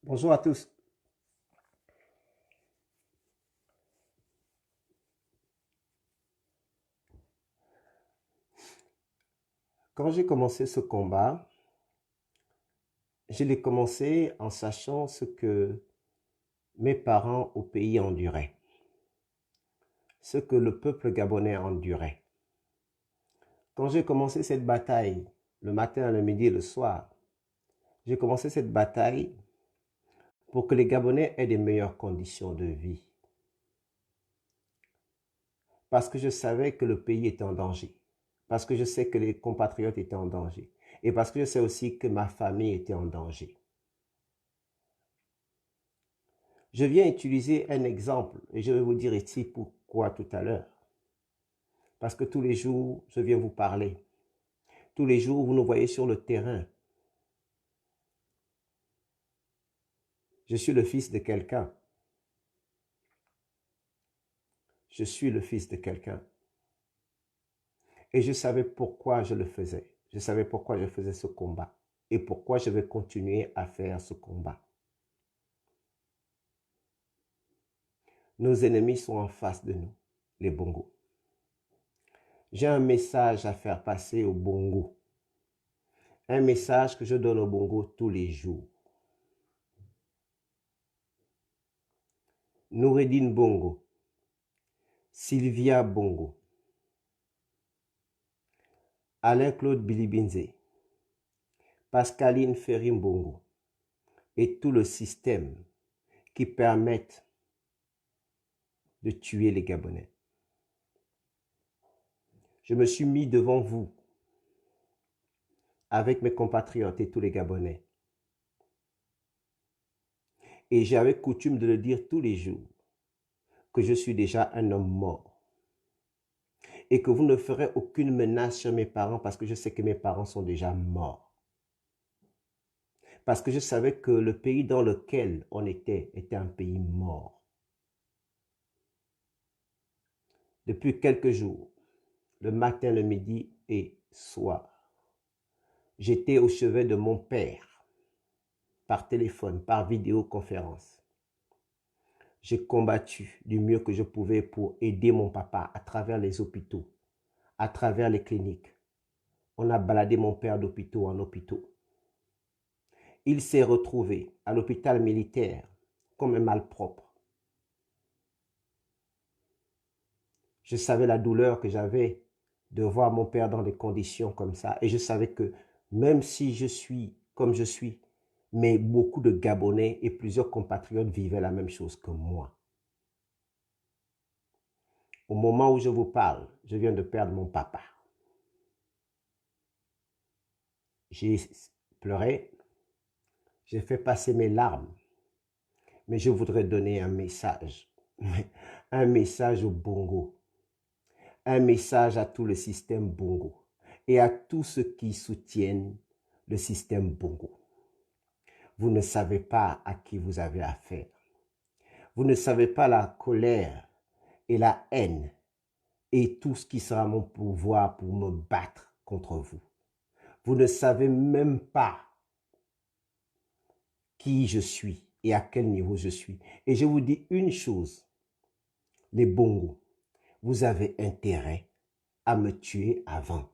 Bonjour à tous. Quand j'ai commencé ce combat, je l'ai commencé en sachant ce que mes parents au pays enduraient, ce que le peuple gabonais endurait. Quand j'ai commencé cette bataille, le matin, le midi et le soir, j'ai commencé cette bataille pour que les Gabonais aient des meilleures conditions de vie. Parce que je savais que le pays était en danger. Parce que je sais que les compatriotes étaient en danger. Et parce que je sais aussi que ma famille était en danger. Je viens utiliser un exemple et je vais vous dire ici pourquoi tout à l'heure. Parce que tous les jours, je viens vous parler. Tous les jours, vous nous voyez sur le terrain. Je suis le fils de quelqu'un. Je suis le fils de quelqu'un. Et je savais pourquoi je le faisais. Je savais pourquoi je faisais ce combat. Et pourquoi je vais continuer à faire ce combat. Nos ennemis sont en face de nous, les Bongos. J'ai un message à faire passer aux Bongos. Un message que je donne aux Bongos tous les jours. Noureddine Bongo, Sylvia Bongo, Alain-Claude Bilibinze, Pascaline Ferry-Bongo et tout le système qui permettent de tuer les Gabonais. Je me suis mis devant vous avec mes compatriotes et tous les Gabonais. Et j'avais coutume de le dire tous les jours, que je suis déjà un homme mort. Et que vous ne ferez aucune menace sur mes parents parce que je sais que mes parents sont déjà morts. Parce que je savais que le pays dans lequel on était un pays mort. Depuis quelques jours, le matin, le midi et soir, j'étais au chevet de mon père, par téléphone, par vidéoconférence. J'ai combattu du mieux que je pouvais pour aider mon papa à travers les hôpitaux, à travers les cliniques. On a baladé mon père d'hôpitaux en hôpitaux. Il s'est retrouvé à l'hôpital militaire comme un malpropre. Je savais la douleur que j'avais de voir mon père dans des conditions comme ça. Et je savais que même si je suis comme je suis, mais beaucoup de Gabonais et plusieurs compatriotes vivaient la même chose que moi. Au moment où je vous parle, je viens de perdre mon papa. J'ai pleuré, j'ai fait passer mes larmes, mais je voudrais donner un message au Bongo, un message à tout le système Bongo et à tous ceux qui soutiennent le système Bongo. Vous ne savez pas à qui vous avez affaire. Vous ne savez pas la colère et la haine et tout ce qui sera à mon pouvoir pour me battre contre vous. Vous ne savez même pas qui je suis et à quel niveau je suis. Et je vous dis une chose, les Bongos, vous avez intérêt à me tuer avant.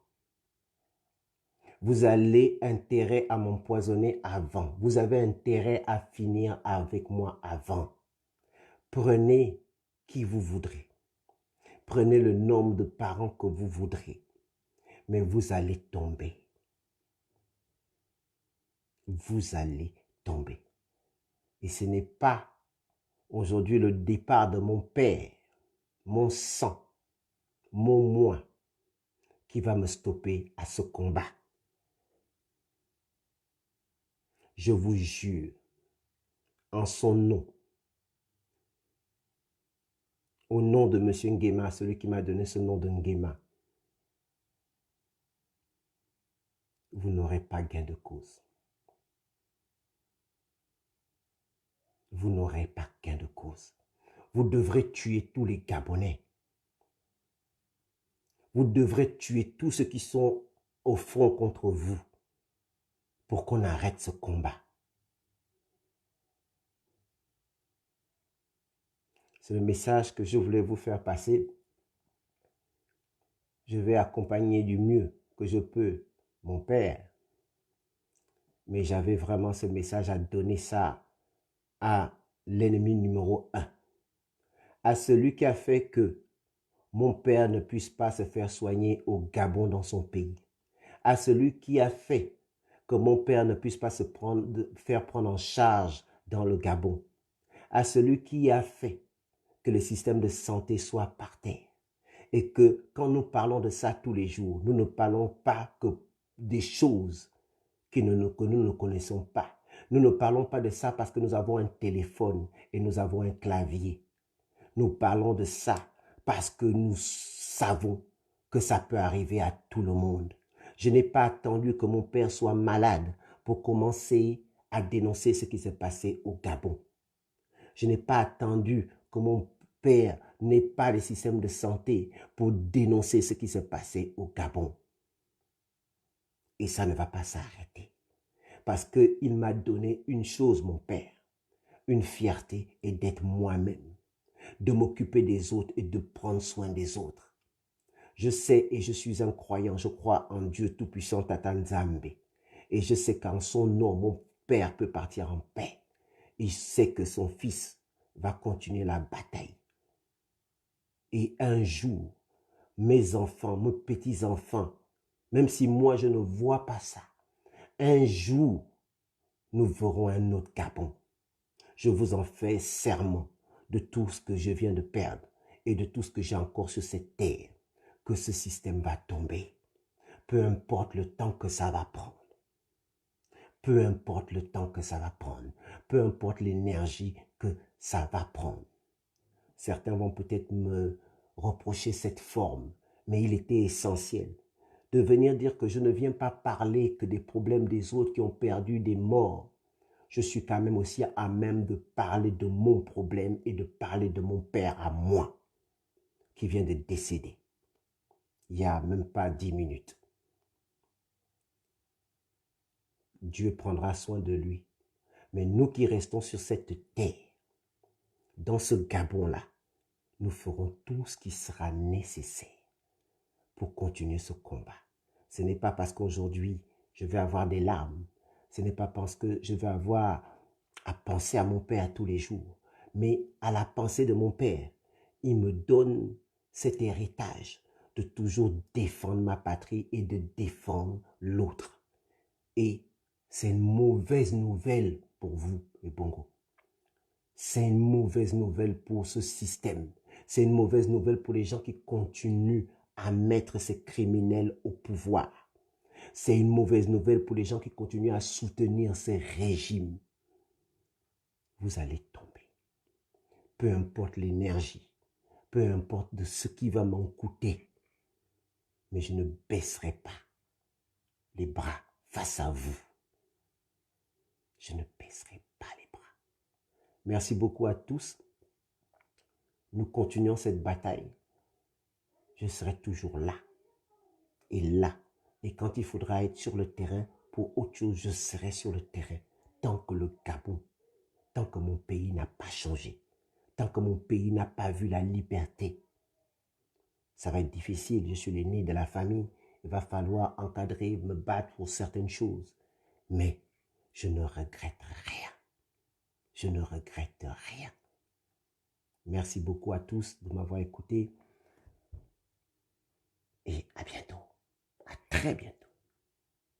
Vous avez intérêt à m'empoisonner avant. Vous avez intérêt à finir avec moi avant. Prenez qui vous voudrez. Prenez le nombre de parents que vous voudrez. Mais vous allez tomber. Vous allez tomber. Et ce n'est pas aujourd'hui le départ de mon père, mon sang, mon moi, qui va me stopper à ce combat. Je vous jure, en son nom, au nom de M. Nguema, celui qui m'a donné ce nom de Nguema, vous n'aurez pas gain de cause. Vous n'aurez pas gain de cause. Vous devrez tuer tous les Gabonais. Vous devrez tuer tous ceux qui sont au front contre vous pour qu'on arrête ce combat. C'est le message que je voulais vous faire passer. Je vais accompagner du mieux que je peux mon père. Mais j'avais vraiment ce message à donner ça à l'ennemi numéro 1. À celui qui a fait que mon père ne puisse pas se faire soigner au Gabon dans son pays. À celui qui a fait que mon père ne puisse pas faire prendre en charge dans le Gabon. À celui qui a fait que le système de santé soit par terre. Et que quand nous parlons de ça tous les jours, nous ne parlons pas que des choses que nous ne connaissons pas. Nous ne parlons pas de ça parce que nous avons un téléphone et nous avons un clavier. Nous parlons de ça parce que nous savons que ça peut arriver à tout le monde. Je n'ai pas attendu que mon père soit malade pour commencer à dénoncer ce qui s'est passé au Gabon. Je n'ai pas attendu que mon père n'ait pas de système de santé pour dénoncer ce qui s'est passé au Gabon. Et ça ne va pas s'arrêter. Parce qu'il m'a donné une chose, mon père, une fierté, et d'être moi-même, de m'occuper des autres et de prendre soin des autres. Je sais et je suis un croyant, je crois en Dieu Tout-Puissant, Tata Nzambe. Et je sais qu'en son nom, mon père peut partir en paix. Il sait que son fils va continuer la bataille. Et un jour, mes enfants, mes petits-enfants, même si moi je ne vois pas ça, un jour, nous verrons un autre Gabon. Je vous en fais serment de tout ce que je viens de perdre et de tout ce que j'ai encore sur cette terre, que ce système va tomber. Peu importe le temps que ça va prendre. Peu importe le temps que ça va prendre. Peu importe l'énergie que ça va prendre. Certains vont peut-être me reprocher cette forme, mais il était essentiel de venir dire que je ne viens pas parler que des problèmes des autres qui ont perdu des morts. Je suis quand même aussi à même de parler de mon problème et de parler de mon père à moi, qui vient de décéder il n'y a même pas 10 minutes. Dieu prendra soin de lui. Mais nous qui restons sur cette terre, dans ce Gabon-là, nous ferons tout ce qui sera nécessaire pour continuer ce combat. Ce n'est pas parce qu'aujourd'hui, je vais avoir des larmes. Ce n'est pas parce que je vais avoir à penser à mon père tous les jours, mais à la pensée de mon père. Il me donne cet héritage de toujours défendre ma patrie et de défendre l'autre. Et c'est une mauvaise nouvelle pour vous, les Bongo. C'est une mauvaise nouvelle pour ce système. C'est une mauvaise nouvelle pour les gens qui continuent à mettre ces criminels au pouvoir. C'est une mauvaise nouvelle pour les gens qui continuent à soutenir ces régimes. Vous allez tomber. Peu importe l'énergie, peu importe de ce qui va m'en coûter, mais je ne baisserai pas les bras face à vous. Je ne baisserai pas les bras. Merci beaucoup à tous. Nous continuons cette bataille. Je serai toujours là et là. Et quand il faudra être sur le terrain pour autre chose, je serai sur le terrain. Tant que le Gabon, tant que mon pays n'a pas changé, tant que mon pays n'a pas vu la liberté, ça va être difficile. Je suis l'aîné de la famille. Il va falloir encadrer, me battre pour certaines choses. Mais je ne regrette rien. Je ne regrette rien. Merci beaucoup à tous de m'avoir écouté. Et à bientôt. À très bientôt.